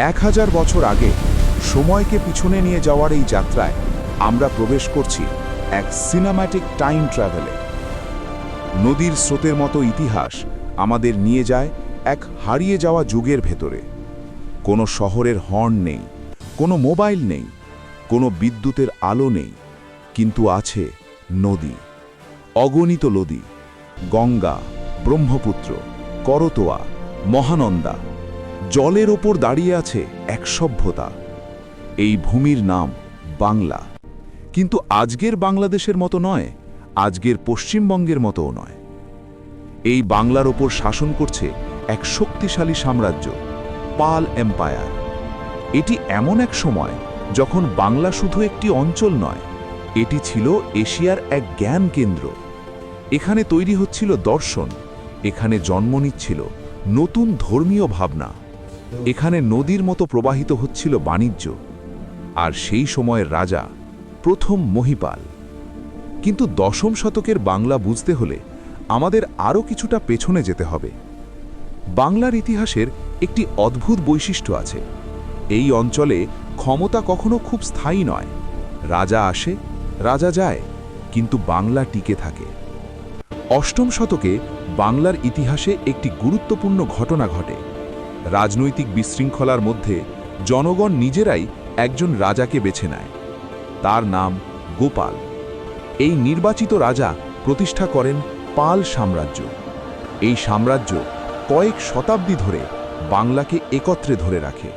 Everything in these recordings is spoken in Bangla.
1000 বছর আগে সময়কে পিছনে নিয়ে যাওয়ার এই যাত্রায় আমরা প্রবেশ করছি এক সিনেম্যাটিক টাইম ট্রাভেলে। নদীর স্রোতের মতো ইতিহাস আমাদের নিয়ে যায় এক হারিয়ে যাওয়া যুগের ভেতরে। কোনো শহরের হর্ন নেই, কোনো মোবাইল নেই, কোনো বিদ্যুতের আলো নেই, কিন্তু আছে নদী, অগণিত নদী, গঙ্গা, ব্রহ্মপুত্র, করতোয়া, মহানন্দা। জলের ওপর দাঁড়িয়ে আছে এক সভ্যতা। এই ভূমির নাম বাংলা। কিন্তু আজকের বাংলাদেশের মতো নয়, আজকের পশ্চিমবঙ্গের মতোও নয়। এই বাংলার ওপর শাসন করছে এক শক্তিশালী সাম্রাজ্য, পাল এম্পায়ার। এটি এমন এক সময় যখন বাংলা শুধু একটি অঞ্চল নয়, এটি ছিল এশিয়ার এক জ্ঞান কেন্দ্র। এখানে তৈরি হচ্ছিল দর্শন, এখানে জন্ম নিচ্ছিল নতুন ধর্মীয় ভাবনা, এখানে নদীর মতো প্রবাহিত হচ্ছিল বাণিজ্য। আর সেই সময়ের রাজা প্রথম মহিপাল। কিন্তু 10ম শতকের বাংলা বুঝতে হলে আমাদের আরও কিছুটা পেছনে যেতে হবে। বাংলার ইতিহাসের একটি অদ্ভুত বৈশিষ্ট্য আছে। এই অঞ্চলে ক্ষমতা কখনো খুব স্থায়ী নয়। রাজা আসে, রাজা যায়, কিন্তু বাংলা টিকে থাকে। 8ম শতকে বাংলার ইতিহাসে একটি গুরুত্বপূর্ণ ঘটনা ঘটে। রাজনৈতিক বিশৃঙ্খলার মধ্যে জনগণ নিজেরাই একজন রাজাকে বেছে নেয়। তার নাম গোপাল। এই নির্বাচিত রাজা প্রতিষ্ঠা করেন পাল সাম্রাজ্য। এই সাম্রাজ্য কয়েক শতাব্দী ধরে বাংলাকে একত্রে ধরে রাখে।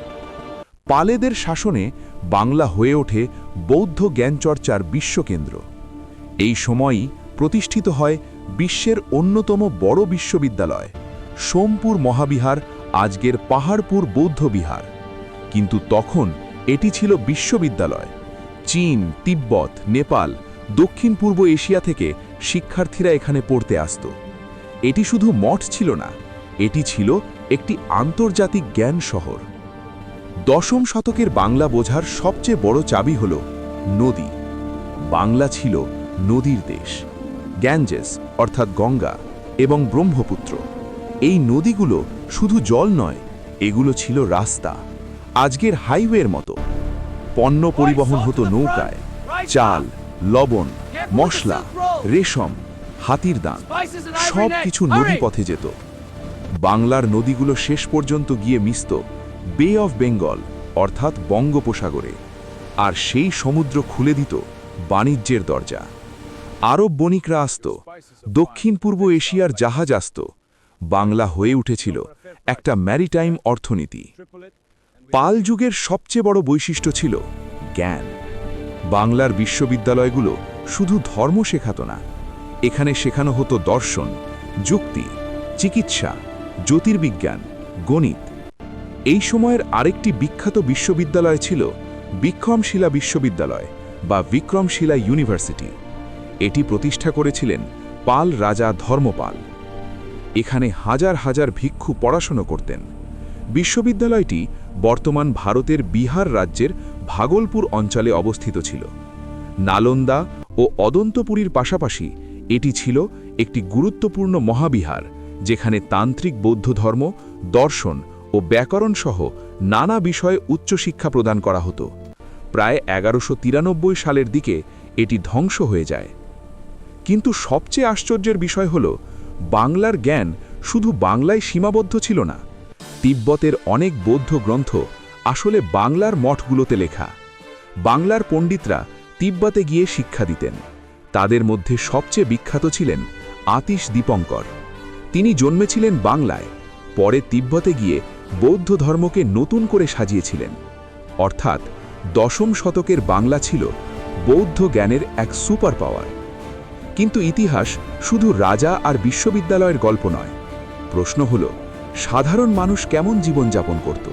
পালেদের শাসনে বাংলা হয়ে ওঠে বৌদ্ধ জ্ঞানচর্চার বিশ্বকেন্দ্র। এই সময়ই প্রতিষ্ঠিত হয় বিশ্বের অন্যতম বড় বিশ্ববিদ্যালয়, সোমপুর মহাবিহার, আজকের পাহাড়পুর বৌদ্ধ বিহার। কিন্তু তখন এটি ছিল বিশ্ববিদ্যালয়। চীন, তিব্বত, নেপাল, দক্ষিণ পূর্ব এশিয়া থেকে শিক্ষার্থীরা এখানে পড়তে আসত। এটি শুধু মঠ ছিল না, এটি ছিল একটি আন্তর্জাতিক জ্ঞান শহর। 10ম শতকের বাংলা বোঝার সবচেয়ে বড় চাবি হল নদী। বাংলা ছিল নদীর দেশ। গ্যাঞ্জেস অর্থাৎ গঙ্গা এবং ব্রহ্মপুত্র, এই নদীগুলো শুধু জল নয়, এগুলো ছিল রাস্তা, আজকের হাইওয়ের মতো। পণ্য পরিবহন হতো নৌকায়। চাল, লবণ, মশলা, রেশম, হাতির দাঁত সব কিছু নদীপথে যেত। বাংলার নদীগুলো শেষ পর্যন্ত গিয়ে মিশত বে অফ বেঙ্গল অর্থাৎ বঙ্গোপসাগরে। আর সেই সমুদ্র খুলে দিত বাণিজ্যের দরজা। আরব বণিকরা আসত, দক্ষিণ পূর্ব এশিয়ার জাহাজ আসত। বাংলা হয়ে উঠেছিল একটা ম্যারিটাইম অর্থনীতি। পাল যুগের সবচেয়ে বড় বৈশিষ্ট্য ছিল জ্ঞান। বাংলার বিশ্ববিদ্যালয়গুলো শুধু ধর্ম শেখাত না, এখানে শেখানো হতো দর্শন, যুক্তি, চিকিৎসা, জ্যোতির্বিজ্ঞান, গণিত। এই সময়ের আরেকটি বিখ্যাত বিশ্ববিদ্যালয় ছিল বিক্রমশিলা বিশ্ববিদ্যালয় বা বিক্রমশিলা ইউনিভার্সিটি। এটি প্রতিষ্ঠা করেছিলেন পাল রাজা ধর্মপাল। এখানে হাজার হাজার ভিক্ষু পড়াশোনা করতেন। বিশ্ববিদ্যালয়টি বর্তমান ভারতের বিহার রাজ্যের ভাগলপুর অঞ্চলে অবস্থিত ছিল। নালন্দা ও অদন্তপুরীর পাশাপাশি এটি ছিল একটি গুরুত্বপূর্ণ মহাবিহার, যেখানে তান্ত্রিক বৌদ্ধ ধর্ম, দর্শন ও ব্যাকরণ সহ নানা বিষয়ে উচ্চশিক্ষা প্রদান করা হতো। প্রায় 1193 সালের দিকে এটি ধ্বংস হয়ে যায়। কিন্তু সবচেয়ে আশ্চর্যের বিষয় হল, বাংলার জ্ঞান শুধু বাংলায় সীমাবদ্ধ ছিল না। তিব্বতের অনেক বৌদ্ধ গ্রন্থ আসলে বাংলার মঠগুলোতে লেখা। বাংলার পণ্ডিতরা তিব্বতে গিয়ে শিক্ষা দিতেন। তাদের মধ্যে সবচেয়ে বিখ্যাত ছিলেন আতিশ দীপঙ্কর। তিনি জন্মেছিলেন বাংলায়, পরে তিব্বতে গিয়ে বৌদ্ধ ধর্মকে নতুন করে সাজিয়েছিলেন। অর্থাৎ 10ম শতকের বাংলা ছিল বৌদ্ধ জ্ঞানের এক সুপার পাওয়ার। কিন্তু ইতিহাস শুধু রাজা আর বিশ্ববিদ্যালয়ের গল্প নয়। প্রশ্ন হল, সাধারণ মানুষ কেমন জীবনযাপন করত?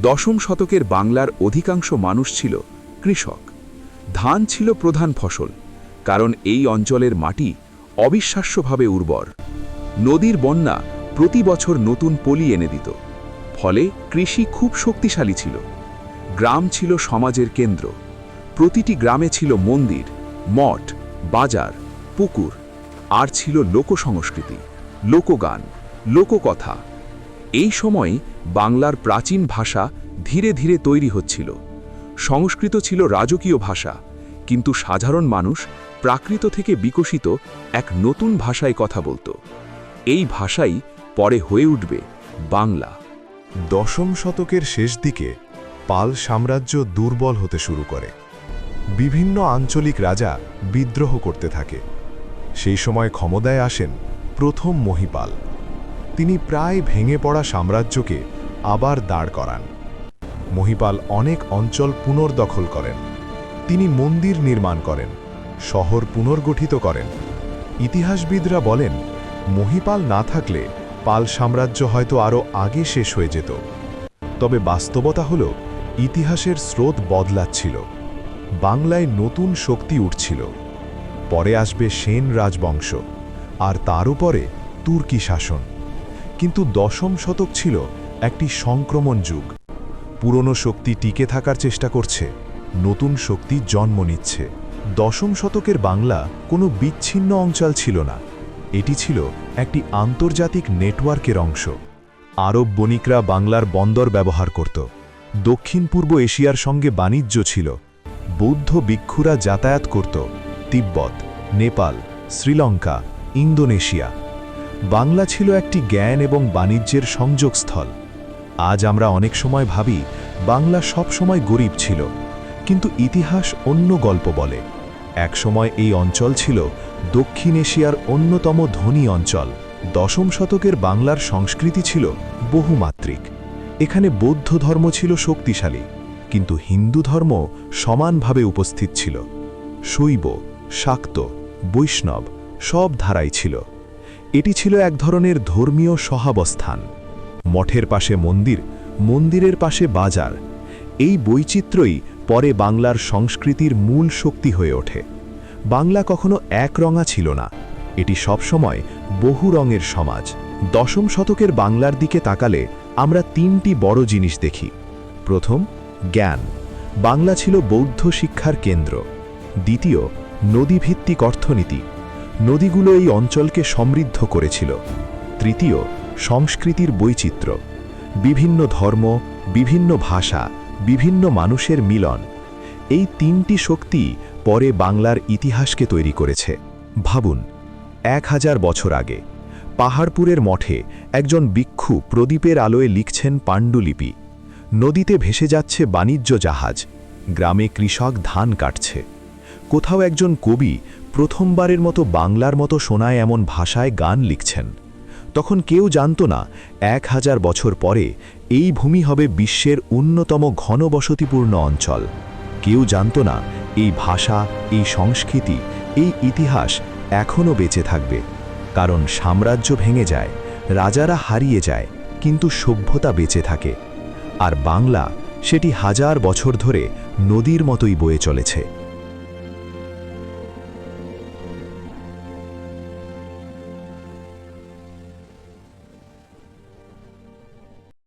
10ম শতকের বাংলার অধিকাংশ মানুষ ছিল কৃষক। ধান ছিল প্রধান ফসল, কারণ এই অঞ্চলের মাটি অবিশ্বাস্যভাবে উর্বর। নদীর বন্যা প্রতি বছর নতুন পলি এনে দিত, ফলে কৃষি খুব শক্তিশালী ছিল। গ্রাম ছিল সমাজের কেন্দ্র। প্রতিটি গ্রামে ছিল মন্দির, মঠ, বাজার, পুকুর। আর ছিল লোকসংস্কৃতি, লোকগান, লোককথা। এই সময় বাংলার প্রাচীন ভাষা ধীরে ধীরে তৈরি হচ্ছিল। সংস্কৃত ছিল রাজকীয় ভাষা, কিন্তু সাধারণ মানুষ প্রাকৃত থেকে বিকশিত এক নতুন ভাষায় কথা বলতো। এই ভাষাই পরে হয়ে উঠবে বাংলা। দশম শতকের শেষ দিকে পাল সাম্রাজ্য দুর্বল হতে শুরু করে। বিভিন্ন আঞ্চলিক রাজা বিদ্রোহ করতে থাকে। সেই সময় ক্ষমতায় আসেন প্রথম মহিপাল। তিনি প্রায় ভেঙে পড়া সাম্রাজ্যকে আবার দাঁড় করান। মহিপাল অনেক অঞ্চল পুনর্দখল করেন। তিনি মন্দির নির্মাণ করেন, শহর পুনর্গঠিত করেন। ইতিহাসবিদরা বলেন, মহিপাল না থাকলে পাল সাম্রাজ্য হয়তো আরও আগে শেষ হয়ে যেত। তবে বাস্তবতা হল, ইতিহাসের স্রোত বদলাচ্ছিল। বাংলায় নতুন শক্তি উঠছিল। পরে আসবে সেন রাজবংশ, আর তার উপরে তুর্কি শাসন। কিন্তু দশম শতক ছিল একটি সংক্রমণ যুগ। পুরনো শক্তি টিকে থাকার চেষ্টা করছে, নতুন শক্তি জন্ম নিচ্ছে। দশম শতকের বাংলা কোনো বিচ্ছিন্ন অঞ্চল ছিল না, এটি ছিল একটি আন্তর্জাতিক নেটওয়ার্কের অংশ। আরব বণিকরা বাংলার বন্দর ব্যবহার করত। দক্ষিণ পূর্ব এশিয়ার সঙ্গে বাণিজ্য ছিল। বৌদ্ধ ভিক্ষুরা যাতায়াত করত তিব্বত, নেপাল, শ্রীলঙ্কা, ইন্দোনেশিয়া। বাংলা ছিল একটি জ্ঞান এবং বাণিজ্যের সংযোগস্থল। আজ আমরা অনেক সময় ভাবি বাংলা সব সময় গরিব ছিল, কিন্তু ইতিহাস অন্য গল্প বলে। একসময় এই অঞ্চল ছিল দক্ষিণ এশিয়ার অন্যতম ধনী অঞ্চল। দশম শতকের বাংলার সংস্কৃতি ছিল বহুমাত্রিক। এখানে বৌদ্ধ ধর্ম ছিল শক্তিশালী, কিন্তু হিন্দু ধর্ম সমানভাবে উপস্থিত ছিল। শৈব, শাক্ত, বৈষ্ণব সব ধারাই ছিল। এটি ছিল এক ধরনের ধর্মীয় সহাবস্থান। মঠের পাশে মন্দির, মন্দিরের পাশে বাজার। এই বৈচিত্র্যই পরে বাংলার সংস্কৃতির মূল শক্তি হয়ে ওঠে। বাংলা কখনো একরঙা ছিল না, এটি সবসময় বহু রঙের সমাজ। দশম শতকের বাংলার দিকে তাকালে আমরা তিনটি বড় জিনিস দেখি। প্রথম, জ্ঞান। বাংলা ছিল বৌদ্ধ শিক্ষার কেন্দ্র। দ্বিতীয়, নদীভিত্তিক অর্থনীতি। নদীগুলো এই অঞ্চলকে সমৃদ্ধ করেছিল। তৃতীয়, সংস্কৃতির বৈচিত্র্য। বিভিন্ন ধর্ম, বিভিন্ন ভাষা, বিভিন্ন মানুষের মিলন। এই তিনটি শক্তি পরে বাংলার ইতিহাসকে তৈরি করেছে। ভাবুন, 1000 বছর আগে পাহাড়পুরের মঠে একজন ভিক্ষু প্রদীপের আলোয় লিখছেন পাণ্ডুলিপি। নদীতে ভেসে যাচ্ছে বাণিজ্য জাহাজ, গ্রামে কৃষক ধান কাটছে। কোথাও একজন কবি প্রথমবারের মতো বাংলার মতো শোনায় এমন ভাষায় গান লিখছেন। তখন কেউ জানত না 1000 বছর পরে এই ভূমি হবে বিশ্বের অন্যতম ঘনবসতিপূর্ণ অঞ্চল। কেউ জানত না এই ভাষা, এই সংস্কৃতি, এই ইতিহাস এখনও বেঁচে থাকবে। কারণ সাম্রাজ্য ভেঙে যায়, রাজারা হারিয়ে যায়, কিন্তু সভ্যতা বেঁচে থাকে। আর বাংলা সেটি 1000 বছর ধরে নদীর মতোই বয়ে চলেছে।